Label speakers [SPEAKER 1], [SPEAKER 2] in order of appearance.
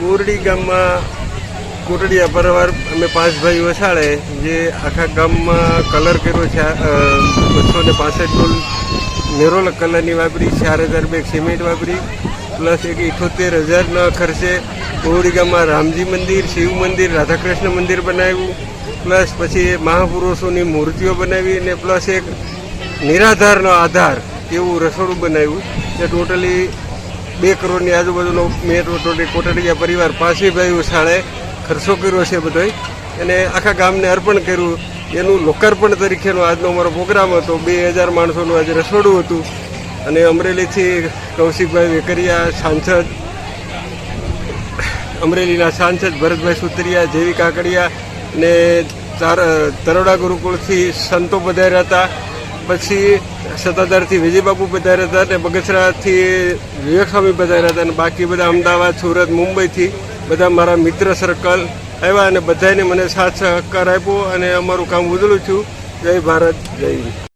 [SPEAKER 1] બોરડી ગામમાં કોટડિયા પરિવાર અમે 5 ભાઈ વસાડે જે આખા ગામમાં કલર કર્યો છે 265 ડોલ નેરોલ કલરની વાપરી, 4000 બેગ સિમેન્ટ વાપરી, પ્લસ એક 78,000ના ખર્ચે બોરડી ગામમાં રામજી મંદિર, શિવ મંદિર, રાધાકૃષ્ણ મંદિર બનાવ્યું, પ્લસ પછી મહાપુરુષોની મૂર્તિઓ બનાવી અને પ્લસ એક નિરાધારનો આધાર એવું રસોડું બનાવ્યું. તે ટોટલી 2 કરોડની આજુબાજુનો મેં કોટડિયા પરિવાર 5 ભાઈ વસાડે ખર્ચો કર્યો છે બધો, અને આખા ગામને અર્પણ કર્યું. એનું લોકાર્પણ તરીકેનો આજનો અમારો પ્રોગ્રામ હતો. 2000 માણસોનું આજે રસોડું હતું. અને અમરેલીથી કૌશિકભાઈ વેકરિયા સાંસદ, અમરેલીના સાંસદ ભરતભાઈ સુતરિયા, જેવી કાકડિયા ને તરોડા ગુરુકુળથી સંતો પધાર્યા હતા. પછી સત્તાધારથી વિજયબાબુ પધાર્યા હતા અને બગસરાથી વિવેક સ્વામી પધાર્યા હતા. અને બાકી બધા અમદાવાદ, સુરત, મુંબઈથી બધા મારા મિત્ર સર્કલ આવ્યા અને બધાને મને સાથ સહકાર આપ્યો અને અમારું કામ ઉજળું છું. જય ભારત, જય હિન્દ.